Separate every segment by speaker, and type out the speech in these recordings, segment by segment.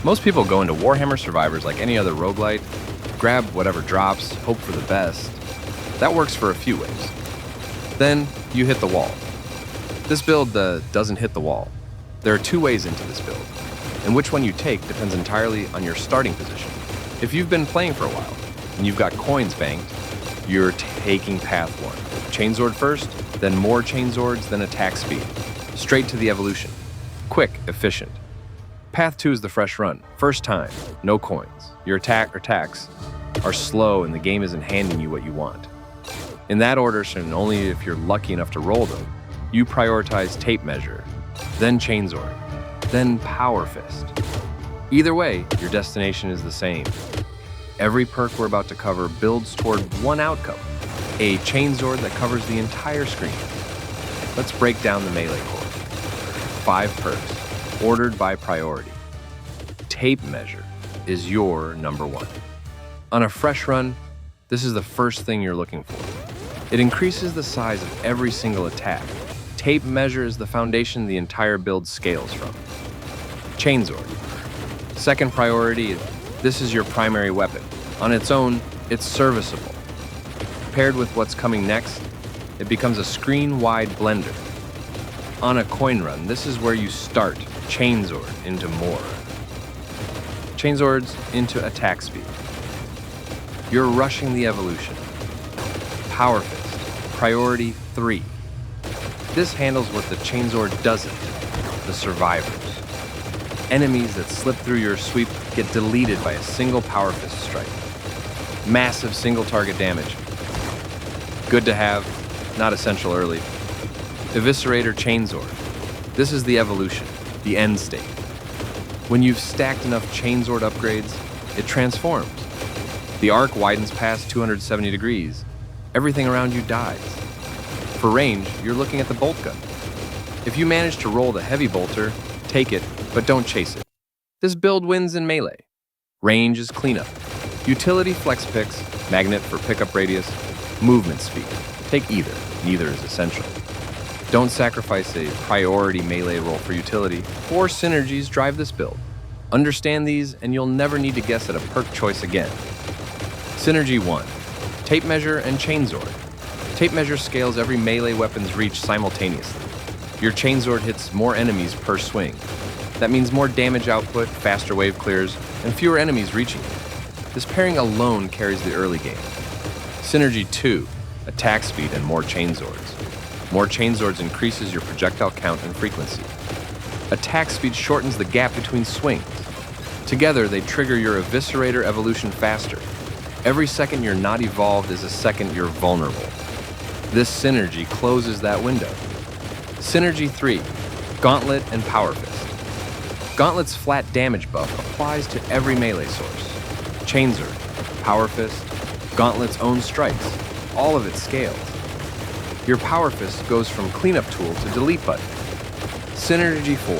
Speaker 1: Most people go into Warhammer Survivors like any other roguelite, grab whatever drops, hope for the best. That works for a few ways. Then you hit the wall. This build doesn't hit the wall. There are two ways into this build, and which one you take depends entirely on your starting position. If you've been playing for a while, and you've got coins banked, you're taking path 1. Chainsword first, then more Chainswords, then attack speed. Straight to the evolution. Quick, efficient. Path 2 is the fresh run. First time, no coins. Your attack or attacks are slow and the game isn't handing you what you want. In that order, and only if you're lucky enough to roll them, you prioritize Tape Measure, then Chainsword, then Power Fist. Either way, your destination is the same. Every perk we're about to cover builds toward one outcome, a Chainsword that covers the entire screen. Let's break down the melee core. 5 perks, ordered by priority. Tape Measure is your number 1. On a fresh run, this is the first thing you're looking for. It increases the size of every single attack. Tape Measure is the foundation the entire build scales from. Chainsword. Second priority, this is your primary weapon. On its own, it's serviceable. Paired with what's coming next, it becomes a screen-wide blender. On a coin run, this is where you start Chainsword into more. Chainswords into attack speed. You're rushing the evolution. Power Fist, priority 3. This handles what the Chainsword doesn't, the survivors. Enemies that slip through your sweep get deleted by a single Power Fist strike. Massive single target damage. Good to have, not essential early. Eviscerator Chainsword. This is the evolution, the end state. When you've stacked enough Chainsword upgrades, it transforms. The arc widens past 270 degrees. Everything around you dies. For range, you're looking at the Boltgun. If you manage to roll the heavy bolter, take it, but don't chase it. This build wins in melee. Range is cleanup. Utility flex picks, magnet for pickup radius, movement speed. Take either, neither is essential. Don't sacrifice a priority melee roll for utility, or synergies drive this build. Understand these and you'll never need to guess at a perk choice again. Synergy 1, Tape Measure and Chainsword. Tape Measure scales every melee weapon's reach simultaneously. Your Chainsword hits more enemies per swing. That means more damage output, faster wave clears, and fewer enemies reaching you. This pairing alone carries the early game. Synergy 2, attack speed and more Chainswords. More Chainswords increases your projectile count and frequency. Attack speed shortens the gap between swings. Together, they trigger your Eviscerator evolution faster. Every second you're not evolved is a second you're vulnerable. This synergy closes that window. Synergy 3, Gauntlet and Power Fist. Gauntlet's flat damage buff applies to every melee source. Chainsword, Power Fist, Gauntlet's own strikes, all of it scales. Your Power Fist goes from cleanup tool to delete button. Synergy 4,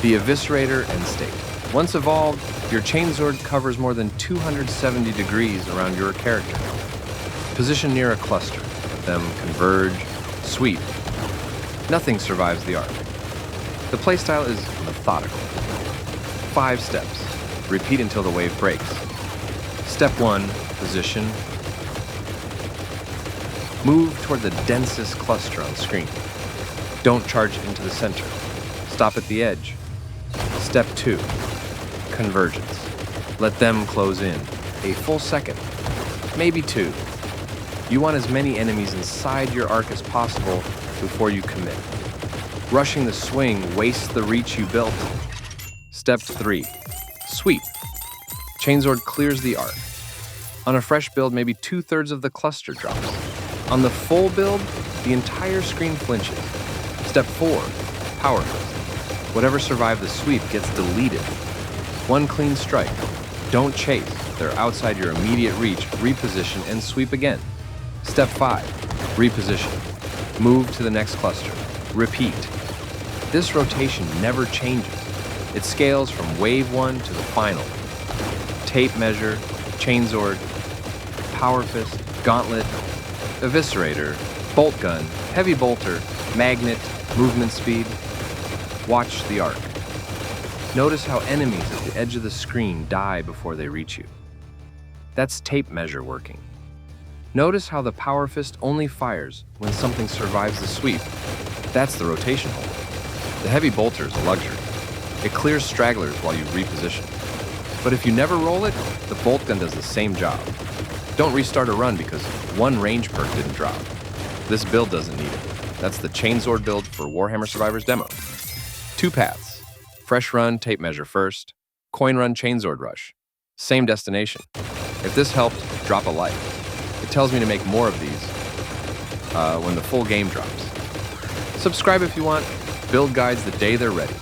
Speaker 1: the Eviscerator end state. Once evolved, your Chainsword covers more than 270 degrees around your character. Position near a cluster, let them converge, sweep. Nothing survives the arc. The playstyle is methodical. 5 steps. Repeat until the wave breaks. Step 1, position. Move toward the densest cluster on screen. Don't charge into the center. Stop at the edge. Step 2, convergence. Let them close in. A full second, maybe 2. You want as many enemies inside your arc as possible before you commit. Rushing the swing wastes the reach you built. Step 3, sweep. Chainsword clears the arc. On a fresh build, maybe 2/3 of the cluster drops. On the full build, the entire screen flinches. Step 4, Power Fist. Whatever survived the sweep gets deleted. One clean strike. Don't chase. They're outside your immediate reach. Reposition and sweep again. Step 5, reposition. Move to the next cluster. Repeat. This rotation never changes. It scales from wave 1 to the final. Tape Measure, Chainsword, Power Fist, Gauntlet, Eviscerator, Boltgun, Heavy Bolter, Magnet, Movement Speed. Watch the arc. Notice how enemies at the edge of the screen die before they reach you. That's tape measure working. Notice how the Power Fist only fires when something survives the sweep. That's the rotation hold. The heavy bolter is a luxury. It clears stragglers while you reposition. But if you never roll it, the Boltgun does the same job. Don't restart a run because one range perk didn't drop. This build doesn't need it. That's the Chainsword build for Warhammer Survivors demo. 2 paths. Fresh run, tape measure first. Coin run, Chainsword rush. Same destination. If this helped, drop a like. It tells me to make more of these when the full game drops. Subscribe if you want. Build guides the day they're ready.